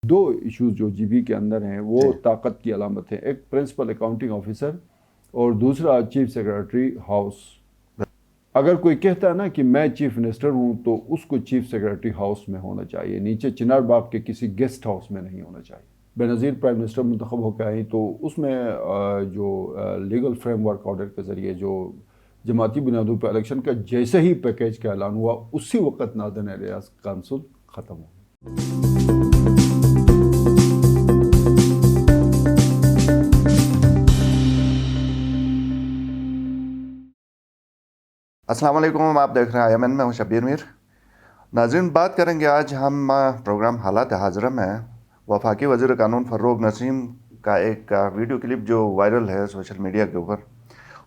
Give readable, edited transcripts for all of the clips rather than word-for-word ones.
دو issues جو G B کے اندر ہیں وہ طاقت کی علامت ہیں، ایک پرنسپل اکاؤنٹنگ آفیسر اور دوسرا چیف سیکرٹری ہاؤس۔ اگر کوئی کہتا ہے نا کہ میں چیف منسٹر ہوں تو اس کو چیف سیکرٹری ہاؤس میں ہونا چاہیے، نیچے چنار باغ کے کسی گیسٹ ہاؤس میں نہیں ہونا چاہیے۔ بے نظیر پرائم منسٹر منتخب ہو کے آئیں تو اس میں جو لیگل فریم ورک آرڈر کے ذریعے جو جماعتی بنیادوں پہ الیکشن کا جیسے ہی پیکیج کا اعلان ہوا اسی وقت ناردرن ایریاز کونسل ختم ہو گئی۔ السلام علیکم، آپ دیکھ رہے ہیں IMN، میں ہوں شبیر میر۔ ناظرین، بات کریں گے آج ہم پروگرام حالات حاضرہ میں وفاقی وزیر قانون فروغ نسیم کا ایک ویڈیو کلپ جو وائرل ہے سوشل میڈیا کے اوپر۔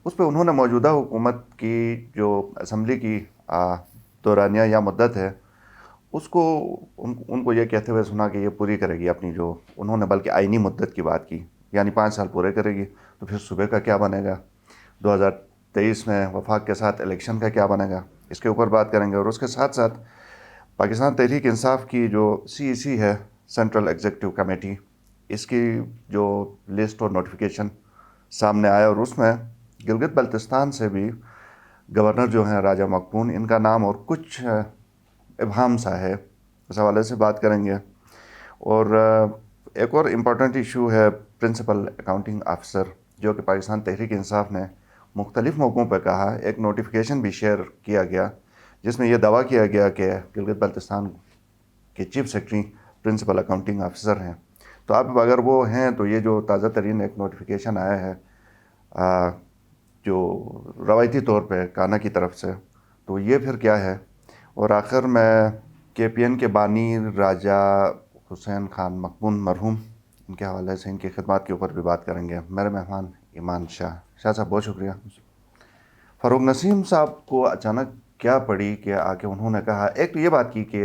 اس پہ انہوں نے موجودہ حکومت کی جو اسمبلی کی دورانیہ یا مدت ہے اس کو ان کو یہ کہتے ہوئے سنا کہ یہ پوری کرے گی اپنی، جو انہوں نے بلکہ آئینی مدت کی بات کی، یعنی 5 سال پورے کرے گی۔ تو پھر صوبے کا کیا بنے گا، 2023 میں وفاق کے ساتھ الیکشن کا کیا بنے گا، اس کے اوپر بات کریں گے۔ اور اس کے ساتھ ساتھ پاکستان تحریک انصاف کی جو CEC ہے، سینٹرل ایگزیکٹو کمیٹی، اس کی جو لسٹ اور نوٹیفیکیشن سامنے آیا اور اس میں گلگت بلتستان سے بھی گورنر جو ہیں راجہ مقبون، ان کا نام اور کچھ ابہام سا ہے، اس حوالے سے بات کریں گے۔ اور ایک اور امپورٹنٹ ایشو ہے پرنسپل اکاؤنٹنگ آفیسر، جو کہ پاکستان تحریک انصاف نے مختلف موقعوں پہ کہا، ایک نوٹیفیکیشن بھی شیئر کیا گیا جس میں یہ دعویٰ کیا گیا کہ گلگت بلتستان کے chief secretary principal accounting officer ہیں۔ تو اب اگر وہ ہیں تو یہ جو تازہ ترین ایک نوٹیفیکیشن آیا ہے جو روایتی طور پہ کانا کی طرف سے، تو یہ پھر کیا ہے؟ اور آخر میں KPN کے بانی راجہ حسین خان مقبون مرحوم، ان کے حوالے سے ان کی خدمات کے اوپر بھی بات کریں گے۔ میرے مہمان ایمان شاہ صاحب، بہت شکریہ۔ فروغ نسیم صاحب کو اچانک کیا پڑی کہ آ کے انہوں نے کہا، ایک تو یہ بات کی کہ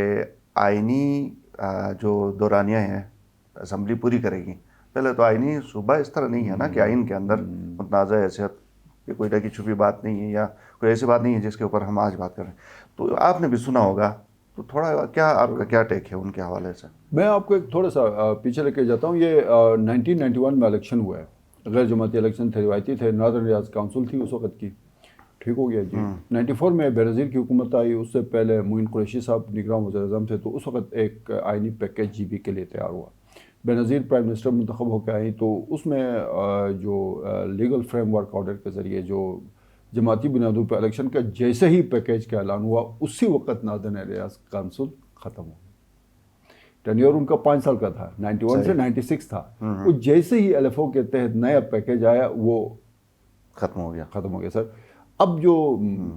آئینی جو دورانیہ ہیں اسمبلی پوری کرے گی۔ پہلے تو آئینی صوبہ اس طرح نہیں ہے نا کہ آئین کے اندر متنازع حیثیت، یہ کوئی ڈھکی چھپی بات نہیں ہے یا کوئی ایسی بات نہیں ہے جس کے اوپر ہم آج بات کریں۔ تو آپ نے بھی سنا ہوگا، تو تھوڑا کیا آپ کا کیا ٹیک ہے ان کے حوالے سے؟ میں آپ کو ایک تھوڑا سا پیچھے لے کے جاتا ہوں۔ یہ 1991 میں الیکشن ہوا ہے، غیر جماعتی الیکشن تھے، روایتی تھے، ناردرن ایریاز کونسل تھی اس وقت کی، ٹھیک ہو گیا جی۔ 94 میں بے نظیر کی حکومت آئی، اس سے پہلے معین قریشی صاحب نگراں وزیر اعظم تھے، تو اس وقت ایک آئینی پیکیج جی بی کے لیے تیار ہوا۔ بے نظیر پرائم منسٹر منتخب ہو کے آئیں تو اس میں جو لیگل فریم ورک آرڈر کے ذریعے جو جماعتی بنیادوں پہ الیکشن کا جیسے ہی پیکیج کا اعلان ہوا اسی وقت ناردرن ایریاز کونسل ختم ہو گئی۔ ٹینیور ان کا 5 سال کا تھا، 91 سے 96 تھا۔ وہ جیسے ہی LFO کے تحت نیا پیکیج آیا وہ ختم ہو گیا سر۔ اب جو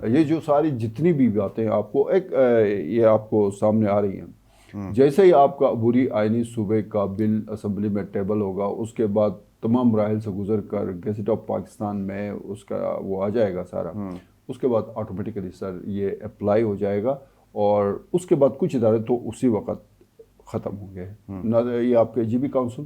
یہ جو ساری جتنی بھی باتیں آپ کو یہ آپ کو سامنے آ رہی ہیں، جیسے ہی آپ کا عبوری آئینی صوبے کا بل اسمبلی میں ٹیبل ہوگا، اس کے بعد تمام مراحل سے گزر کر گیزٹ آف پاکستان میں اس کا وہ آ جائے گا سارا، اس کے بعد آٹومیٹیکلی سر یہ اپلائی ہو جائے گا، اور اس کے بعد کچھ ادارے تو اسی وقت ختم ہوں گے۔ یہ آپ کے GB کونسل،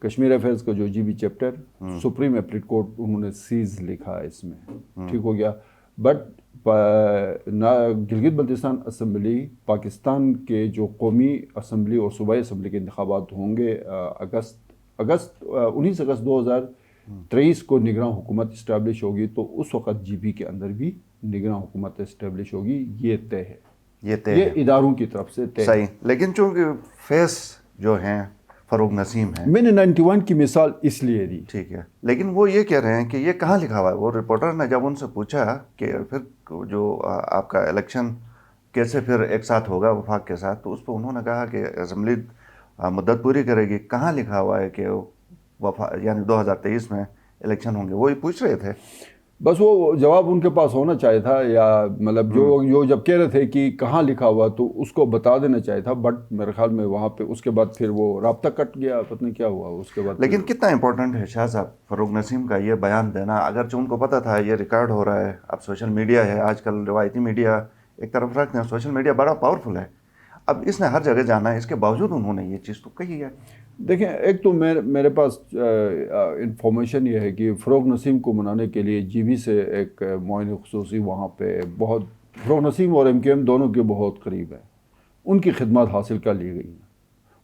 کشمیر افیئرز کا جو GB chapter, supreme appellate court, انہوں نے سیز لکھا ہے اس میں، ٹھیک ہو گیا۔ بٹ گلگت بلتستان اسمبلی، پاکستان کے جو قومی اسمبلی اور صوبائی اسمبلی کے انتخابات ہوں گے اگست 19 اگست 2023 کو نگراں حکومت اسٹیبلش ہوگی، تو اس وقت GB کے اندر بھی نگراں حکومت اسٹیبلش ہوگی، یہ طے ہے، یہ اداروں کی طرف سے طے۔ صحیح، لیکن چونکہ فیس جو ہیں فروغ نسیم ہیں، میں نے 91 کی مثال اس لیے دی، ٹھیک ہے، لیکن وہ یہ کہہ رہے ہیں کہ یہ کہاں لکھا ہوا ہے؟ وہ رپورٹر نے جب ان سے پوچھا کہ پھر جو آپ کا الیکشن کیسے پھر ایک ساتھ ہوگا وفاق کے ساتھ، تو اس پہ انہوں نے کہا کہ اسمبلی مدت پوری کرے گی، کہاں لکھا ہوا ہے کہ یعنی 2023 میں الیکشن ہوں گے؟ وہی پوچھ رہے تھے، بس وہ جواب ان کے پاس ہونا چاہیے تھا، یا مطلب جو جب کہہ رہے تھے کہ کہاں لکھا ہوا تو اس کو بتا دینا چاہیے تھا، بٹ میرے خیال میں وہاں پہ اس کے بعد پھر وہ رابطہ کٹ گیا، پتہ نہیں کیا ہوا اس کے بعد۔ لیکن کتنا امپورٹنٹ ہے شاہ صاحب فروغ نسیم کا یہ بیان دینا؟ اگرچہ ان کو پتہ تھا یہ ریکارڈ ہو رہا ہے، اب سوشل میڈیا ہے، آج کل روایتی میڈیا ایک طرف رکھتے ہیں، سوشل میڈیا بڑا پاورفل ہے، اب اس نے ہر جگہ جانا ہے، اس کے باوجود انہوں نے یہ چیز تو کہی ہے۔ دیکھیں، ایک تو میرے پاس انفارمیشن یہ ہے کہ فروغ نسیم کو منانے کے لیے GB سے ایک معین خصوصی وہاں پہ بہت، فروغ نسیم اور MQM دونوں کے بہت قریب ہیں، ان کی خدمات حاصل کر لی گئی ہیں،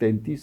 33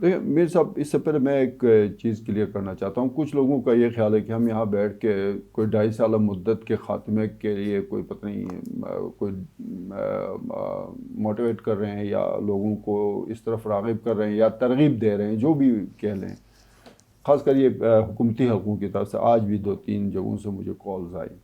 دیکھیں میر صاحب، اس سے پہلے میں ایک چیز کلیئر کرنا چاہتا ہوں. کچھ لوگوں کا یہ خیال ہے کہ ہم یہاں بیٹھ کے کوئی 2.5 سالہ مدت کے خاتمے کے لیے کوئی پتہ نہیں کوئی موٹیویٹ کر رہے ہیں یا لوگوں کو اس طرف راغب کر رہے ہیں یا ترغیب دے رہے ہیں، جو بھی کہہ لیں. خاص کر یہ حکومتی حلقوں کی طرف سے آج بھی 2-3 جگہوں سے مجھے کالز آئی.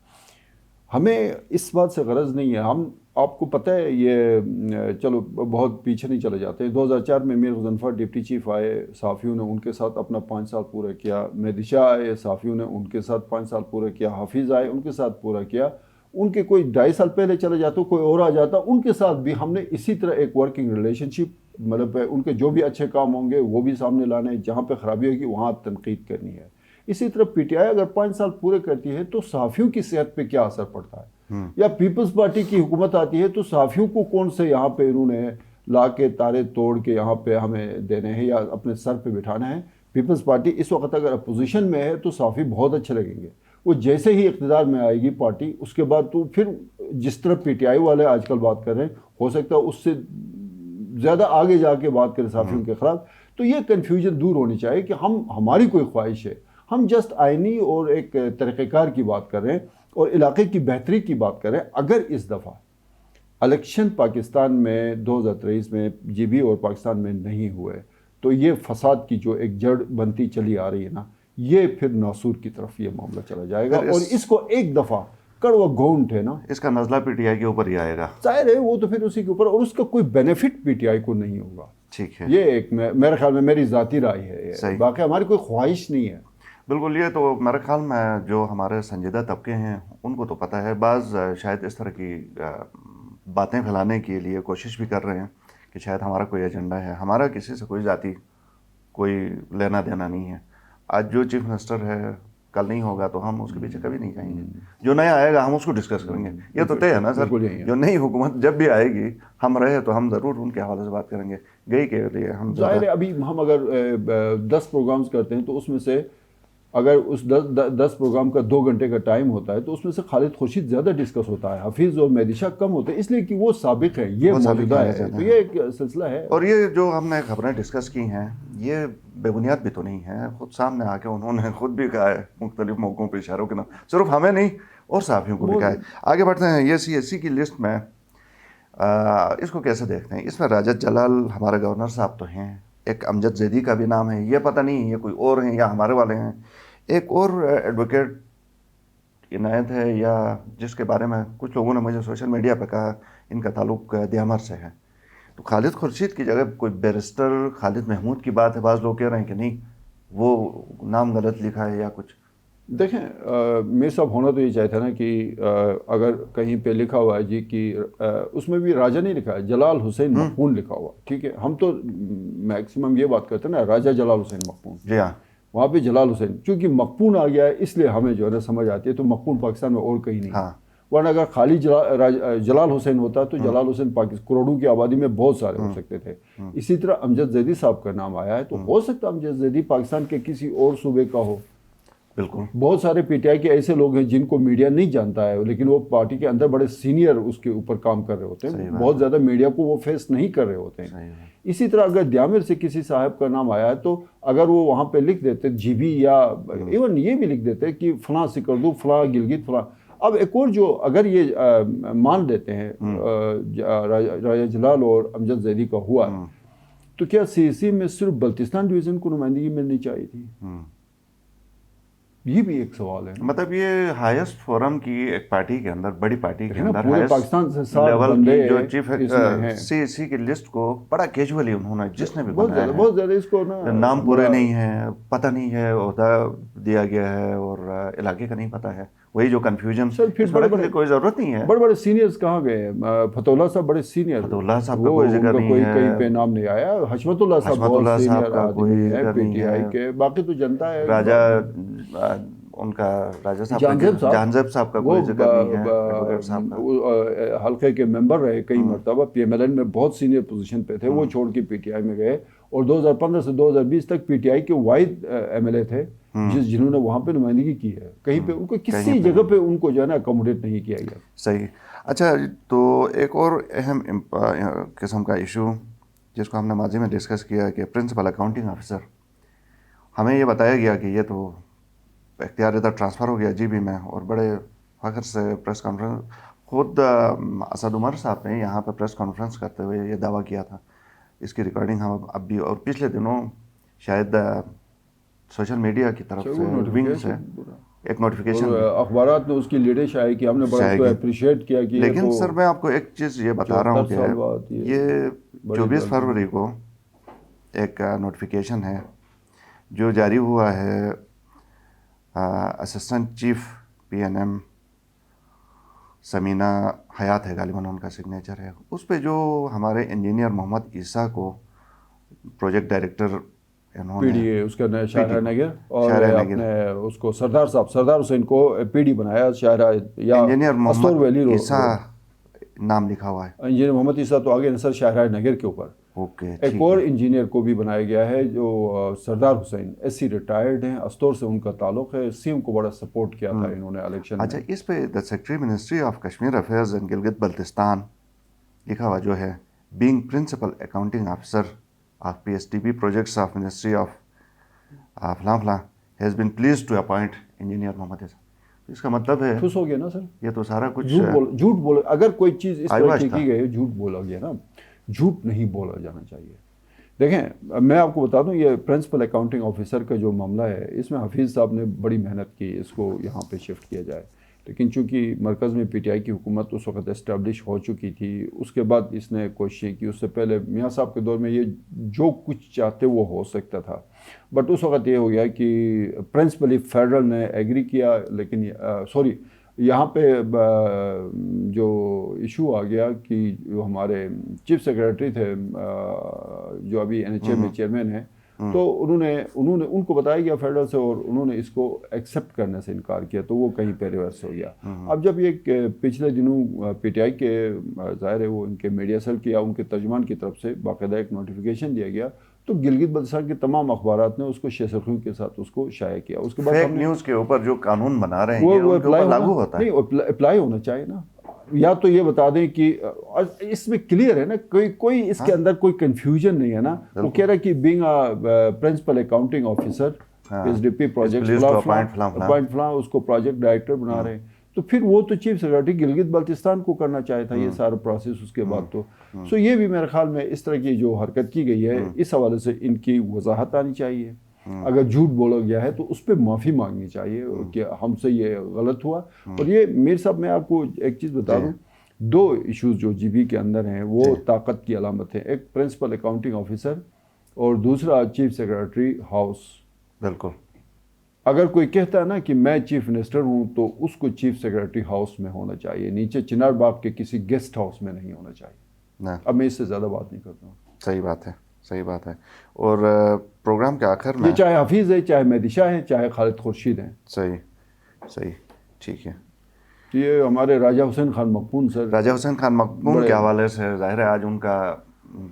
ہمیں اس بات سے غرض نہیں ہے. ہم آپ کو پتہ ہے یہ چلو بہت پیچھے نہیں چلے جاتے. 2004 میں میر غضنفر ڈپٹی چیف آئے، صحافیوں نے ان کے ساتھ اپنا 5 سال پورا کیا. مہدی شاہ آئے، صحافیوں نے ان کے ساتھ 5 سال پورا کیا. حافظ آئے، ان کے ساتھ پورا کیا. ان کے کوئی 2.5 سال پہلے چلے جاتے، کوئی اور آ جاتا، ان کے ساتھ بھی ہم نے اسی طرح ایک ورکنگ ریلیشن شپ، مطلب ان کے جو بھی اچھے کام ہوں گے وہ بھی سامنے لانے، جہاں پہ خرابی ہوگی وہاں تنقید کرنی ہے. اسی طرح پی ٹی آئی اگر 5 سال پورے کرتی ہے تو صحافیوں کی صحت پہ کیا اثر پڑتا ہے؟ یا پیپلز پارٹی کی حکومت آتی ہے تو صحافیوں کو کون سے یہاں پہ انہوں نے لا کے تارے توڑ کے یہاں پہ ہمیں دینے ہیں یا اپنے سر پہ بٹھانا ہے؟ پیپلز پارٹی اس وقت اگر اپوزیشن میں ہے تو صحافی بہت اچھے لگیں گے. وہ جیسے ہی اقتدار میں آئے گی پارٹی، اس کے بعد تو پھر جس طرح پی ٹی آئی والے آج کل بات کر رہے ہیں، ہو سکتا ہے اس سے زیادہ آگے جا کے بات کریں صحافیوں کے خلاف. تو یہ کنفیوژن دور ہونی چاہیے کہ ہماری کوئی خواہش ہے. ہم جسٹ آئینی اور ایک طریقہ کار کی بات کر رہے ہیں اور علاقے کی بہتری کی بات کر رہے ہیں. اگر اس دفعہ الیکشن پاکستان میں 2023 میں جی بی اور پاکستان میں نہیں ہوئے تو یہ فساد کی جو ایک جڑ بنتی چلی آ رہی ہے نا، یہ پھر ناسور کی طرف یہ معاملہ چلا جائے گا. اور اس کو ایٹ دفعہ کڑوا گونٹ ہے نا، اس کا نزلہ پی ٹی آئی کے اوپر ہی آئے گا. ظاہر ہے وہ تو پھر اسی کے اوپر، اور اس کا کوئی بینیفٹ پی ٹی آئی کو نہیں ہوگا. ٹھیک ہے، یہ ایک میرے خیال میں میری ذاتی رائے ہے، باقی ہماری کوئی خواہش نہیں ہے. بالکل. یہ تو میرے خیال میں جو ہمارے سنجیدہ طبقے ہیں ان کو تو پتہ ہے. بعض شاید اس طرح کی باتیں پھیلانے کے لیے کوشش بھی کر رہے ہیں کہ شاید ہمارا کوئی ایجنڈا ہے. ہمارا کسی سے کوئی ذاتی کوئی لینا دینا نہیں ہے. آج جو چیف منسٹر ہے کل نہیں ہوگا تو ہم اس کے پیچھے کبھی نہیں جائیں گے. جو نیا آئے گا ہم اس کو ڈسکس کریں گے. یہ تو طے ہے نا سر. جو نئی حکومت جب بھی آئے گی ہم رہے تو ہم ضرور ان کے حوالے سے بات کریں گے. گئی کے لیے ہم ظاہر ہے ابھی ہم اگر 10 پروگرامز کرتے ہیں تو اس میں سے اگر اس 10 پروگرام کا 2 گھنٹے کا ٹائم ہوتا ہے تو اس میں سے خالد خورشید زیادہ ڈسکس ہوتا ہے، حفیظ اور مہدی شاہ کم ہوتے ہیں، اس لیے کہ وہ سابق ہے، یہ موجودہ ہے. تو یہ ایک سلسلہ ہے. اور یہ جو ہم نے خبریں ڈسکس کی ہیں یہ بے بنیاد بھی تو نہیں ہیں. خود سامنے آ کے انہوں نے خود بھی کہا ہے مختلف موقعوں پہ اشاروں کے نام، صرف ہمیں نہیں اور صحافیوں کو بھی کہا ہے. آگے بڑھتے ہیں. یہ سی ایس سی کی لسٹ میں اس کو کیسے دیکھتے ہیں؟ اس میں راجد جلال ہمارے گورنر صاحب تو ہیں، ایک امجد زیدی کا بھی نام ہے. یہ پتہ نہیں یہ کوئی اور ہیں یا ہمارے والے ہیں. ایک اور ایڈوکیٹ عنایت ہے یا جس کے بارے میں کچھ لوگوں نے مجھے سوشل میڈیا پہ کہا ان کا تعلق دیامر سے ہے. تو خالد خورشید کی جگہ کوئی بیرسٹر خالد محمود کی بات ہے. بعض لوگ کہہ رہے ہیں کہ نہیں وہ نام غلط لکھا ہے یا کچھ. دیکھیں میر صاحب ہونا تو یہ چاہتا ہے نا کہ اگر کہیں پہ لکھا ہوا ہے جی کہ اس میں بھی راجہ نہیں لکھا ہے، جلال حسین مقپون لکھا ہوا. ٹھیک ہے، ہم تو میکسیمم یہ بات کرتے ہیں نا راجہ جلال حسین مقپون. جی ہاں، وہاں پہ جلال حسین چونکہ مقپون آ گیا ہے اس لیے ہمیں جو ہے نا سمجھ آتی ہے. تو مقپون پاکستان میں اور کہیں نہیں. ہاں. ورنہ اگر خالی جلال حسین ہوتا تو جلال حسین کروڑوں کی آبادی میں بہت سارے ہو سکتے تھے. اسی طرح امجد زیدی صاحب کا نام آیا ہے تو ہو سکتا امجد زیدی پاکستان کے کسی اور صوبے کا ہو. بالکل. بہت سارے پی ٹی آئی کے ایسے لوگ ہیں جن کو میڈیا نہیں جانتا ہے لیکن وہ پارٹی کے اندر بڑے سینئر اس کے اوپر کام کر رہے ہوتے ہیں. بہت زیادہ میڈیا کو وہ فیس نہیں کر رہے ہوتے ہیں. اسی طرح اگر دیامر سے کسی صاحب کا نام آیا ہے تو اگر وہ وہاں پہ لکھ دیتے جی بی یا ایون یہ بھی لکھ دیتے کہ فلاں سکردو فلاں گلگت فلاں. اب ایک اور جو اگر یہ مان لیتے ہیں راجہ جلال اور امجد زیدی کا ہوا تو کیا سی سی میں صرف بلتستان ڈویژن کو نمائندگی ملنی چاہیے تھی؟ یہ بھی ایک سوال ہے. مطلب یہ ہائیسٹ فورم کی ایک پارٹی کے اندر، بڑی پارٹی کے اندر پورے پاکستان سے 7 بندے جو چیف سی ایس سی کی لسٹ کو بڑا کیجولی انہوں نے جس نے بھی بہت زیادہ اس کو نام پورے نہیں ہیں، پتہ نہیں ہے، عہدہ دیا گیا ہے اور علاقے کا نہیں پتہ ہے. وہی جو کنفیوژن سر پھر کوئی ضرورت نہیں ہے. بڑے بڑے سینئرز کہاں گئے؟ فتح اللہ صاحب بڑے سینئر. فتح اللہ صاحب کا کوئی ذکر نہیں ہے، کہیں پہ نام نہیں آیا. حشمت اللہ صاحب بہت سینئر آدمی ہے پی ٹی آئی کے. باقی تو جنتا ہے. راجہ ان کا راجہ صاحب جہانزیب صاحب کا کوئی ذکر نہیں ہے. حلقے کے ممبر رہے کئی مرتبہ، پی ایم ایل این میں بہت سینئر پوزیشن پہ تھے. وہ چھوڑ کے پی ٹی آئی میں گئے اور 2015 سے 2020 تک پی ٹی آئی کے واحد ایم ایل اے تھے جنہوں نے وہاں پہ نمائندگی کی ہے. کہیں پہ ان کو کسی جگہ پہ ان کو جو ہے نا اکوموڈیٹ نہیں کیا گیا. صحیح. اچھا، تو ایک اور اہم قسم کا ایشو جس کو ہم نے ماضی میں ڈسکس کیا کہ پرنسپل اکاؤنٹنگ آفیسر، ہمیں یہ بتایا گیا کہ یہ تو اختیار ادھر ٹرانسفر ہو گیا جی بی میں، اور بڑے فخر سے پریس کانفرنس خود اسد عمر صاحب نے یہاں پہ پریس کانفرنس کرتے ہوئے یہ دعویٰ کیا تھا. اس کی ریکارڈنگ ہم اب بھی، اور پچھلے دنوں شاید سوشل میڈیا کی طرف سے ونگ سے ایک نوٹیفیکیشن، اور اخبارات نے اس کی لیڈیں شائع کی، ہم نے بڑا اس کو اپریشیٹ کیا کہ لیکن سر میں آپ کو ایک چیز یہ بتا رہا ہوں کہ یہ 24 فروری کو ایک نوٹیفیکیشن ہے جو جاری ہوا ہے assistant chief P N M Samina Hayat ہے غالباً ان کا سگنیچر ہے، اس پہ جو ہمارے انجینئر محمد عیسیٰ کو project director P D A اس کا شاہراہ نگر، اور اپنے اس کو سردار حسین کو پی ڈی بنایا شاہراہ یا انجینئر استور ویلی محمد روڈ. عیسیٰ نام لکھا ہوا ہے. انجینئر محمد عیسیٰ تو آگے نصر شاہراہ نگر کے اوپر. اوکے، ایک اور انجینئر کو بھی بنایا گیا ہے جو سردار حسین ایس سی ریٹائرڈ ہیں، استور سے ان کا تعلق ہے، سی ایم کو بڑا سپورٹ کیا تھا انہوں نے الیکشن میں. اچھا، اس پہ the secretary ministry of Kashmir affairs and Gilgit Baltistan لکھا ہوا جو ہے، being principal accounting officer of P S T P projects of ministry of فلاں فلاں has been pleased to appoint engineer Muhammad Isa. اس کا مطلب ہے خوش ہو گیا نا سر، یہ تو سارا کچھ جھوٹ بول اگر کوئی چیز اس طرح کی گئی جھوٹ بولا گیا نا، جھوٹ نہیں بولا جانا چاہیے. دیکھیں میں آپ کو بتا دوں یہ پرنسپل اکاؤنٹنگ آفیسر کا جو معاملہ ہے اس میں حفیظ صاحب نے بڑی محنت کی اس کو یہاں پہ شفٹ کیا جائے، لیکن چونکہ مرکز میں پی ٹی آئی کی حکومت اس وقت اسٹیبلش ہو چکی تھی، اس کے بعد اس نے کوششیں کی. اس سے پہلے میاں صاحب کے دور میں یہ جو کچھ چاہتے وہ ہو سکتا تھا، بٹ اس وقت یہ ہو گیا کہ پرنسپلی فیڈرل نے ایگری کیا، لیکن یہاں پہ جو ایشو آ گیا کہ جو ہمارے چیف سیکریٹری تھے جو ابھی این ایچ اے میں چیئرمین ہیں، تو انہوں نے ان کو بتایا گیا فیڈرل سے، اور انہوں نے اس کو ایکسیپٹ کرنے سے انکار کیا، تو وہ کہیں پہ ریورس ہو گیا. اب جب یہ پچھلے دنوں پی ٹی آئی کے ظاہر ہے وہ ان کے میڈیا سیل کی یا ان کے ترجمان کی طرف سے باقاعدہ ایک نوٹیفیکیشن دیا گیا، تو گلگت بلتستان کے تمام اخبارات نے اس کو شیسرخی کے ساتھ اس کو شائع کیا. اس کے بعد فیک نیوز کے اوپر جو قانون بنا رہے ہیں وہ لاگو ہوتا ہے، نہیں اپلائی ہونا چاہیے نا. یا تو یہ بتا دیں کہ اس میں کلیئر ہے نا، کوئی اس کے اندر کوئی کنفیوژن نہیں ہے نا. وہ کہہ رہا ہے کہ being principal accounting officer S D P project فلاں اس کو پروجیکٹ ڈائریکٹر بنا رہے ہیں، تو پھر وہ تو چیف سیکریٹری گلگت بلتستان کو کرنا چاہے تھا یہ سارا پروسیس. اس کے بعد تو سو یہ بھی میرے خیال میں اس طرح کی جو حرکت کی گئی ہے اس حوالے سے ان کی وضاحت آنی چاہیے. اگر جھوٹ بولا گیا ہے تو اس پہ معافی مانگنی چاہیے کہ ہم سے یہ غلط ہوا. اور یہ میر صاحب میں آپ کو ایک چیز بتا دوں، دو ایشوز جو جی بی کے اندر ہیں وہ طاقت کی علامت ہیں، ایک پرنسپل اکاؤنٹنگ آفیسر اور دوسرا چیف سیکریٹری ہاؤس. بالکل. اگر کوئی کہتا ہے نا کہ میں چیف منسٹر ہوں تو اس کو چیف سیکریٹری ہاؤس میں ہونا چاہیے، نیچے چنار باغ کے کسی گیسٹ ہاؤس میں نہیں ہونا چاہیے. اب میں اس سے زیادہ بات نہیں کرتا ہوں. صحیح بات ہے. اور پروگرام کے آخر میں یہ چاہے حفیظ ہے، چاہے مہدی شاہ ہیں، چاہے خالد خورشید ہیں. صحیح ٹھیک ہے. یہ ہمارے راجہ حسین خان مقبون سر، راجہ حسین خان مقبون کے حوالے سے ظاہر ہے آج ان کا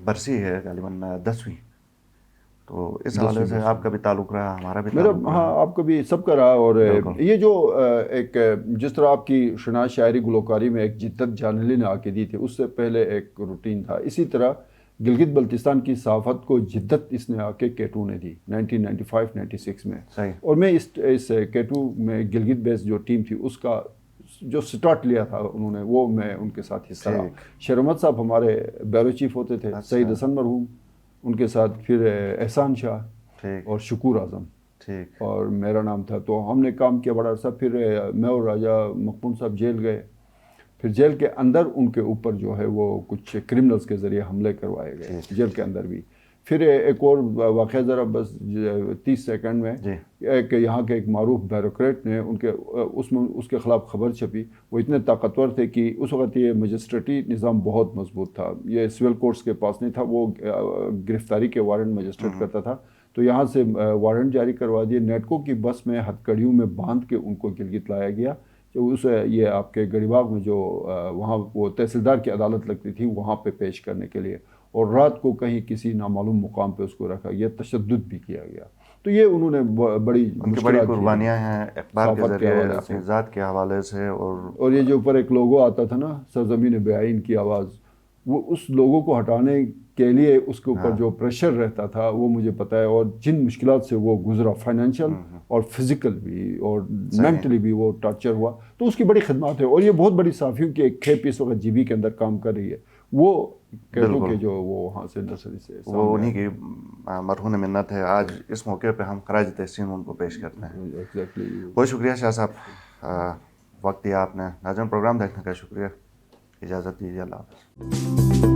برسی ہے غالباً 10ویں، تو اس حوالے سے آپ کا بھی تعلق رہا، ہمارا بھی تعلق رہا. ہاں آپ کا بھی سب کا رہا. اور یہ جو ایک جس طرح آپ کی شناخت شاعری گلوکاری میں ایک جدت جانلی نے آ کے دی تھی، اس سے پہلے ایک روٹین تھا، اسی طرح گلگت بلتستان کی صحافت کو جدت اس نے آ کے کیٹو نے دی 1995-96 میں. اور میں اس کیٹو میں گلگت بیس جو ٹیم تھی اس کا جو سٹارٹ لیا تھا انہوں نے، وہ میں ان کے ساتھ حصہ رہا. شیر احمد صاحب ہمارے بیورو چیف ہوتے تھے، سعید حسن مرحوم ان کے ساتھ، پھر احسان شاہ اور شکور اعظم اور میرا نام تھا. تو ہم نے کام کیا بڑا عرصہ. پھر میں اور راجہ مقبون صاحب جیل گئے، پھر جیل کے اندر ان کے اوپر جو ہے وہ کچھ کرمنلز کے ذریعے حملے کروائے گئے جیل کے اندر بھی. پھر ایک اور واقعہ ذرا بس 30 سیکنڈ میں، ایک یہاں کے ایک معروف بیوروکریٹ نے ان کے اس کے خلاف خبر چھپی. وہ اتنے طاقتور تھے کہ اس وقت یہ مجسٹریٹی نظام بہت مضبوط تھا، یہ سول کورٹس کے پاس نہیں تھا، وہ گرفتاری کے وارنٹ مجسٹریٹ کرتا تھا. تو یہاں سے وارنٹ جاری کروا دیے. نیٹکو کی بس میں ہتھکڑیوں میں باندھ کے ان کو گلگت لایا گیا. جو یہ آپ کے گڑی باغ میں جو وہاں وہ تحصیلدار کی عدالت لگتی تھی وہاں پہ پیش کرنے کے لیے، اور رات کو کہیں کسی نامعلوم مقام پہ اس کو رکھا گیا، تشدد بھی کیا گیا. تو یہ انہوں نے بڑی قربانیاں ہیں اقبال کے ذریعے، اپنی ذات کے حوالے سے. اور یہ جو اوپر ایک لوگو آتا تھا نا، سرزمین بیائی ان کی آواز، وہ اس لوگو کو ہٹانے کے لیے اس کے اوپر جو پریشر رہتا تھا وہ مجھے پتہ ہے، اور جن مشکلات سے وہ گزرا، فائنینشیل اور فزیکل بھی اور مینٹلی بھی وہ ٹارچر ہوا، تو اس کی بڑی خدمات ہے. اور یہ بہت بڑی صحافیوں کی ایک کھیپ اس وقت GB کے اندر کام کر رہی ہے. وہ کہہ دو کہ جو وہ وہاں سے نرسری سے وہ انہیں کی مرہون منت ہے. آج اس موقع پہ ہم خراج تحسین ان کو پیش کرتے ہیں. ایگزیکٹلی. بہت شکریہ شاہ صاحب، وقت دیا آپ نے. ناظرین پروگرام دیکھنے کا شکریہ. اجازت دیجیے. اللہ حافظ.